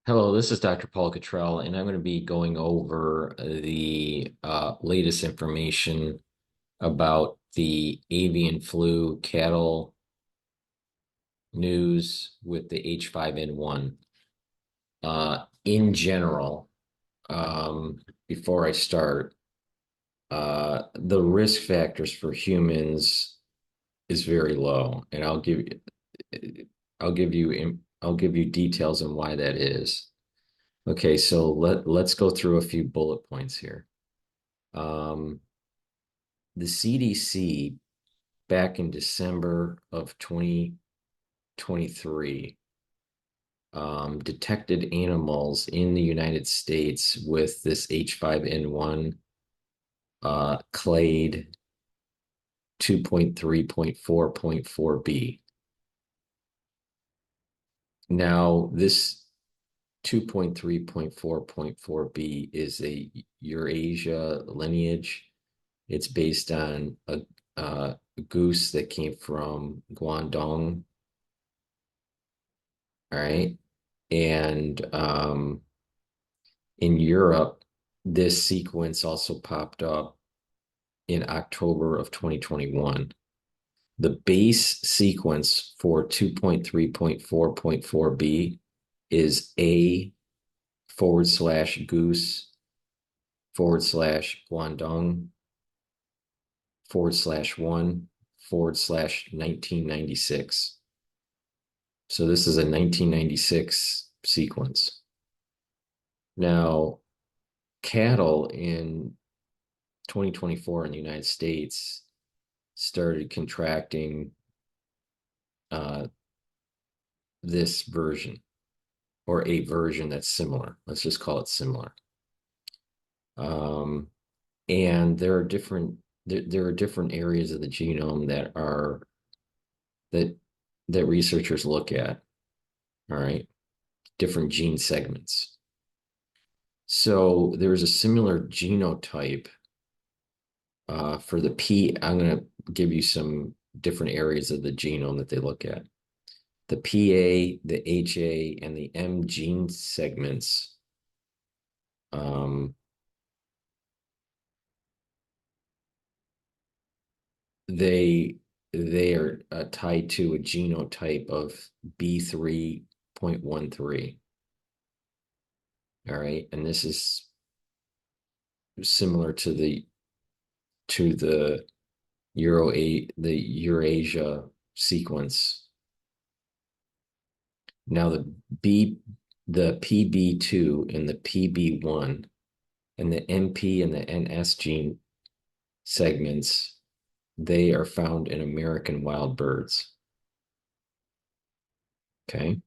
Hello, this is Dr. Paul Cottrell, and I'm going to be going over the latest information about the avian flu cattle news with the H5N1. In general, before I start, the risk factors for humans is very low, and I'll give you details on why that is. Okay, so let's go through a few bullet points here. Um, the CDC back in December of 2023 detected animals in the United States with this H5N1 Clade 2.3.4.4b. Now, this 2.3.4.4b is a Eurasia lineage. It's based on a goose that came from Guangdong. All right. And in Europe, this sequence also popped up in October of 2021. The base sequence for 2.3.4.4b is A forward slash goose forward slash Guangdong forward slash one forward slash 1996. So this is a 1996 sequence. Now, cattle in 2024 in the United States started contracting uh, this version or a version that's similar. Let's just call it similar. Um, and there are different areas of the genome that that researchers look at. All right, different gene segments. So there's a similar genotype for the P. I'm going to give you some different areas of the genome that they look at. The PA, the HA, and the M gene segments they they are tied to a genotype of B3.13. All right, and this is similar to the the Eurasia sequence. Now the PB2 and the PB1 and the MP and the NS gene segments, they are found in American wild birds. Okay.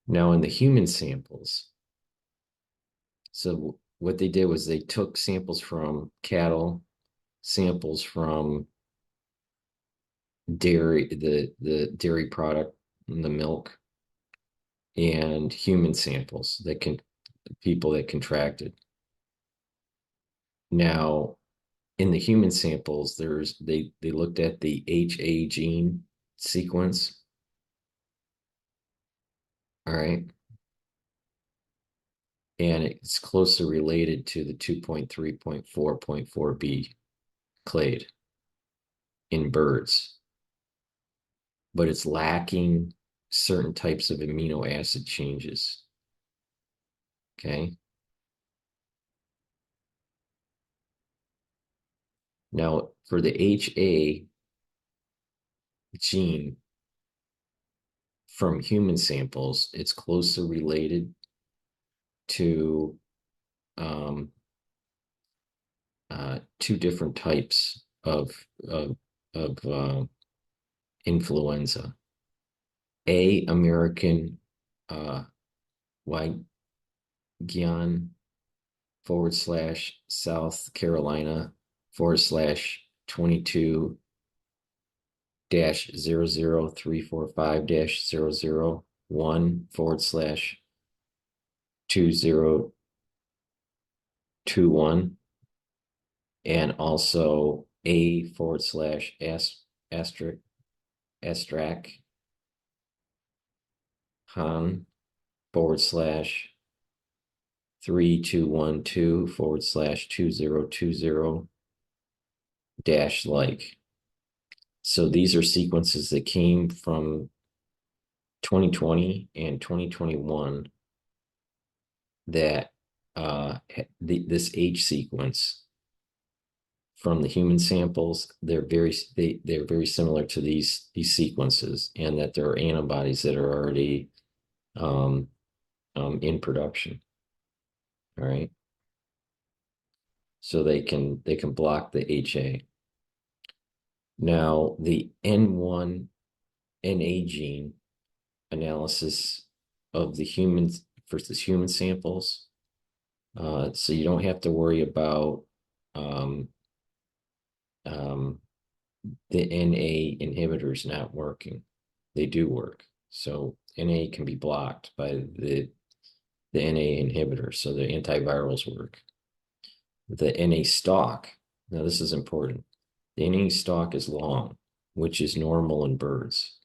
Now in the human samples, so what they did was they took samples from cattle, samples from dairy, the dairy product, the milk, and human samples that can people that contracted. Now, in the human samples, they looked at the HA gene sequence. All right. And it's closely related to the 2.3.4.4b clade in birds, but it's lacking certain types of amino acid changes. Okay. Now, for the HA gene from human samples, it's closely related to um, two different types of influenza. A American Wygian forward slash South Carolina forward slash 22 dash 00345 dash 001 forward slash 2021, and also A forward slash asterisk astrac Han /3212/2020 dash like. So these are sequences that came from 2020 and 2021 that this H sequence from the human samples, they're very similar to these sequences, and that there are antibodies that are already in production. All right, so they can block the HA. Now the N1 NA gene analysis of the humans versus human samples. So you don't have to worry about um, the NA inhibitors not working. They do work. So NA can be blocked by the NA inhibitor. So the antivirals work. The NA stalk, now this is important. The NA stalk is long, which is normal in birds.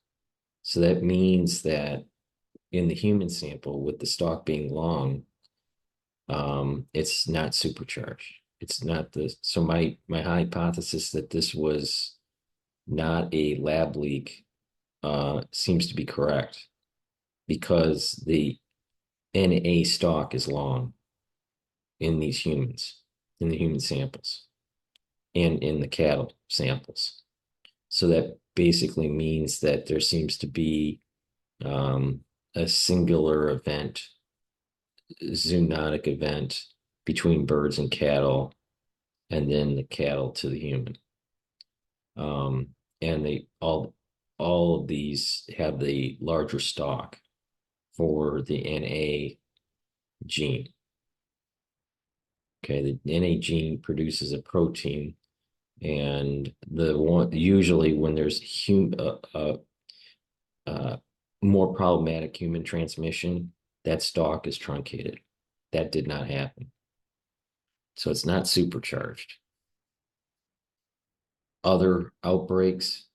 So that means that in the human sample, with the stalk being long, it's not supercharged. It's not so my hypothesis that this was not a lab leak seems to be correct, because the NA stalk is long in these humans, in the human samples, and in the cattle samples. So that basically means that there seems to be a singular event, zoonotic event between birds and cattle, and then the cattle to the human. And they all of these have the larger stalk for the NA gene. Okay, the NA gene produces a protein, and the one usually when there's more problematic human transmission, that stalk is truncated. That did not happen. So it's not supercharged. Other outbreaks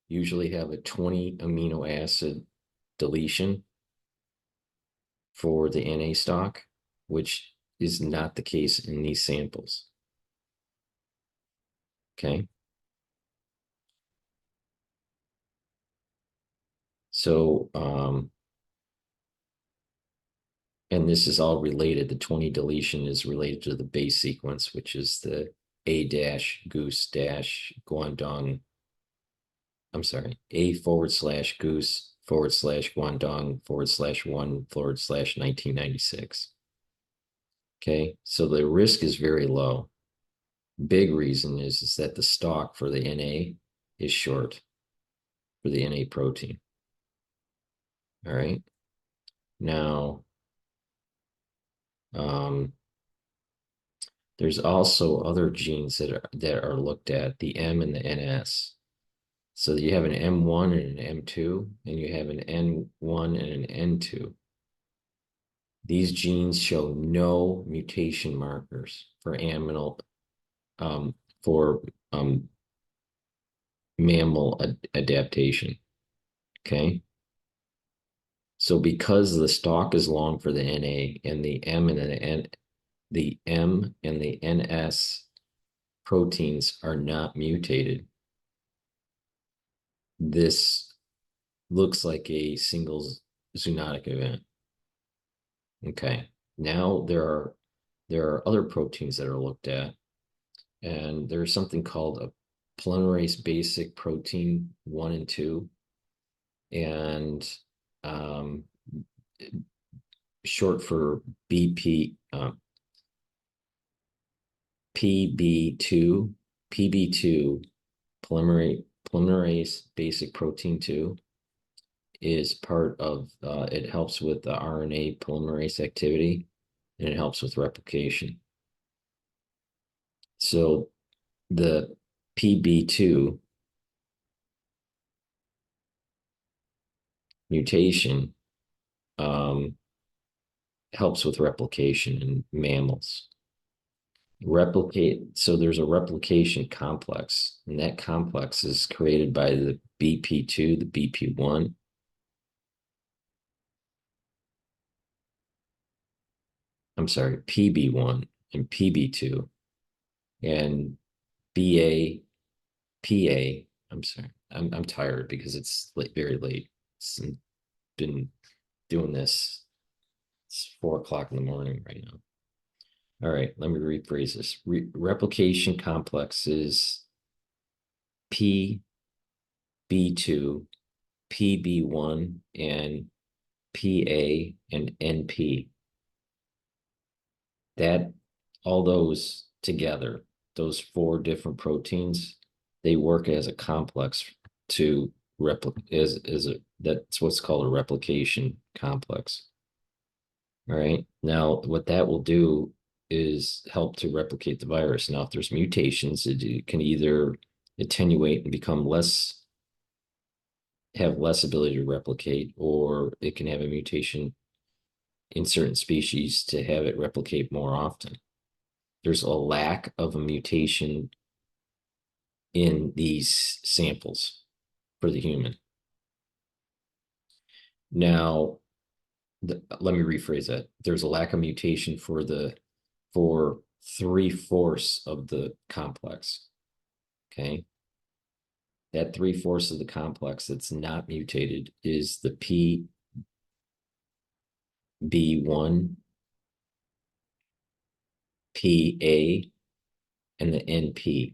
usually have a 20 amino acid deletion for the NA stalk, which is not the case in these samples. Okay. So, and this is all related. The 20 deletion is related to the base sequence, which is the A dash goose dash Guangdong. I'm sorry, A/goose /Guangdong /1/1996. Okay, so the risk is very low. Big reason is that the stalk for the NA is short for the NA protein. All right. Now, there's also other genes that are looked at, the M and the NS. So you have an M1 and an M2, and you have an N1 and an N2. These genes show no mutation markers for mammal adaptation. Okay. So because the stalk is long for the NA, and the M and the NS proteins are not mutated, this looks like a single zoonotic event. Okay. Now there are other proteins that are looked at, and there's something called a polymerase basic protein 1 and 2, and short for BP, PB2, PB2, polymerase basic protein 2 is part of, it helps with the RNA polymerase activity, and it helps with replication. So the PB2 mutation helps with replication in mammals. So there's a replication complex, and that complex is created by the BP2, the BP1, I'm sorry, PB1 and PB2 and BA, PA. I'm sorry. I'm tired because it's late, very late. It's been doing this. It's 4 o'clock in the morning right now. All right, let me rephrase this. Replication complex is PB2, PB1, and PA and NP. That all those together, those four different proteins, they work as a complex to replicate is a that's what's called a replication complex. All right. Now, what that will do is help to replicate the virus. Now, if there's mutations, it can either attenuate and become less, have less ability to replicate, or it can have a mutation in certain species to have it replicate more often. There's a lack of a mutation in these samples for the human. Now, let me rephrase that. There's a lack of mutation for 3/4 of the complex. Okay. That 3/4 of the complex that's not mutated is the PB1, PA, and the NP.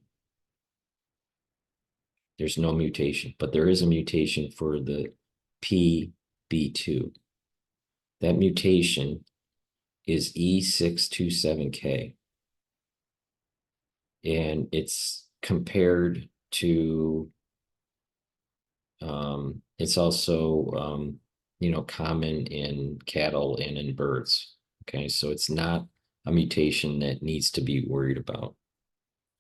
There's no mutation, but there is a mutation for the PB2. That mutation is E627K. And it's compared to, it's also, common in cattle and in birds. Okay, so it's not a mutation that needs to be worried about.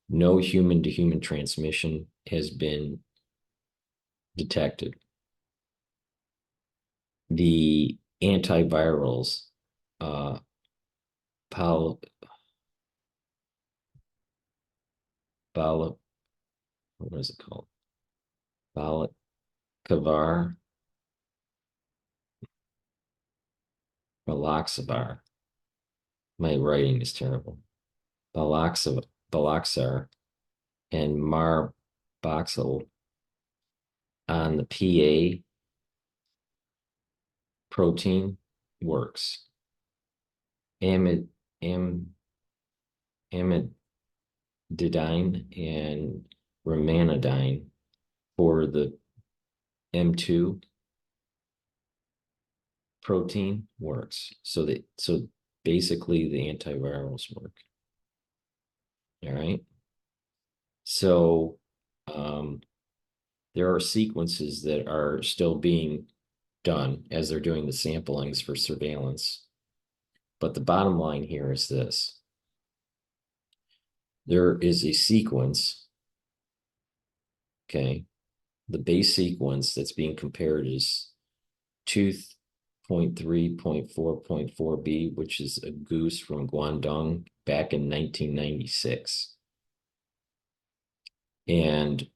No human to human transmission has been detected. The antivirals, what is it called? Baloxavar, Baloxavar. My writing is terrible. Baloxar and Marboxyl on the PA protein works. Amididine and ramanidine for the M2 protein works. So basically the antivirals work. All right. So there are sequences that are still being done as they're doing the samplings for surveillance. But the bottom line here is this. There is a sequence, okay? The base sequence that's being compared is 2.3.4.4b, which is a goose from Guangdong back in 1996. And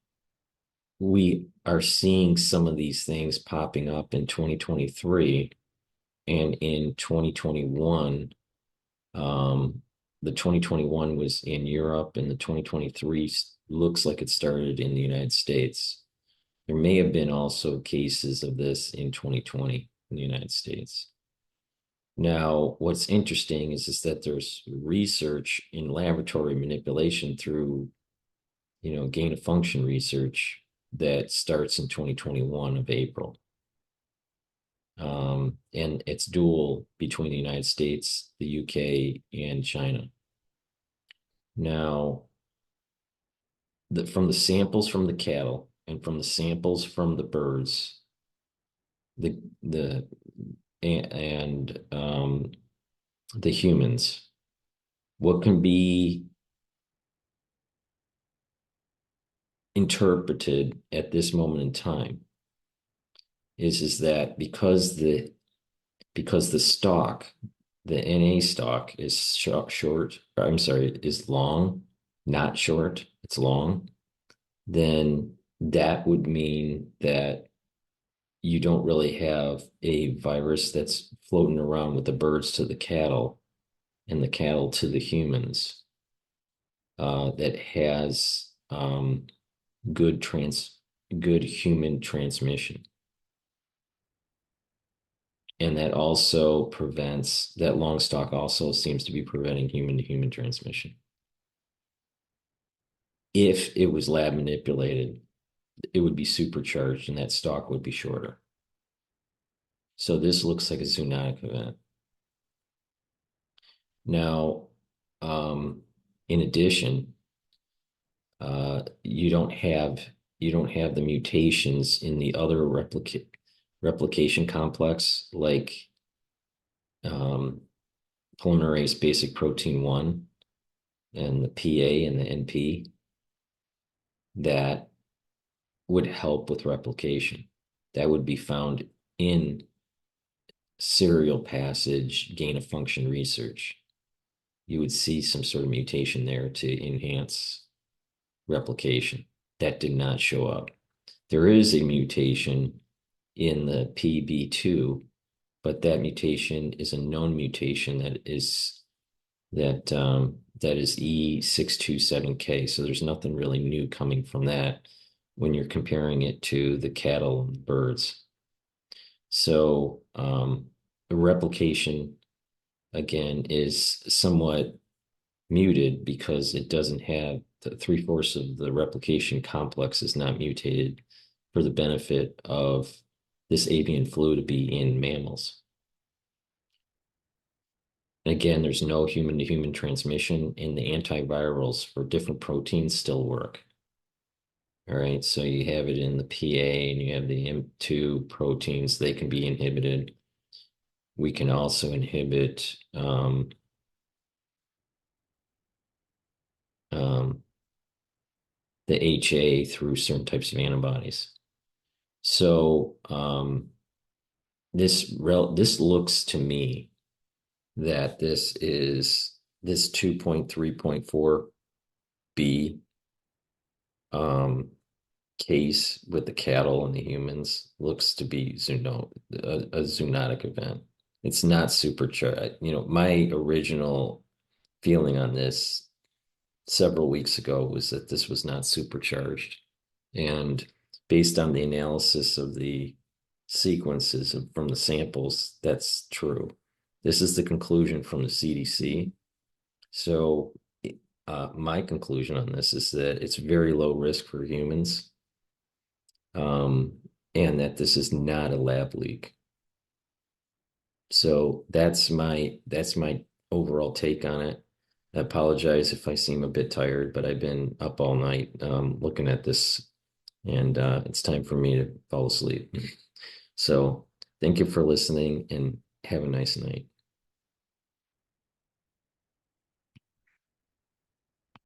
we are seeing some of these things popping up in 2023 and in 2021. The 2021 was in Europe, and the 2023 looks like it started in the United States. There may have been also cases of this in 2020 in the United States. Now, what's interesting is that there's research in laboratory manipulation through, gain of function research that starts in 2021 of April. And it's dual between the United States, the UK, and China. Now, from the samples from the cattle and from the samples from the birds, the humans, what can be interpreted at this moment in time is that because the stalk, the NA stalk is is long, not short, it's long, then that would mean that you don't really have a virus that's floating around with the birds to the cattle and the cattle to the humans that has good human transmission. And that also prevents, that long stalk also seems to be preventing human to human transmission. If it was lab manipulated, it would be supercharged and that stalk would be shorter. So this looks like a zoonotic event. Now, in addition, you don't have the mutations in the other replication complex like polymerase basic protein 1 and the PA and the NP that would help with replication. That would be found in serial passage gain of function research. You would see some sort of mutation there to enhance replication. That did not show up. There is a mutation in the PB2, but that mutation is a known mutation that is E627K. So there's nothing really new coming from that when you're comparing it to the cattle and birds. So the replication again is somewhat muted because it doesn't have the 3/4 of the replication complex is not mutated for the benefit of this avian flu to be in mammals. Again, there's no human to human transmission, and the antivirals for different proteins still work. All right, so you have it in the PA and you have the M2 proteins, they can be inhibited. We can also inhibit the HA through certain types of antibodies. So this looks to me that this 2.3.4b case with the cattle and the humans looks to be a zoonotic event. It's not supercharged. My original feeling on this several weeks ago was that this was not supercharged. And based on the analysis of the sequences from the samples, that's true. This is the conclusion from the CDC. So my conclusion on this is that it's very low risk for humans, and that this is not a lab leak. So that's my overall take on it. I apologize if I seem a bit tired, but I've been up all night looking at this, and it's time for me to fall asleep. So thank you for listening and have a nice night.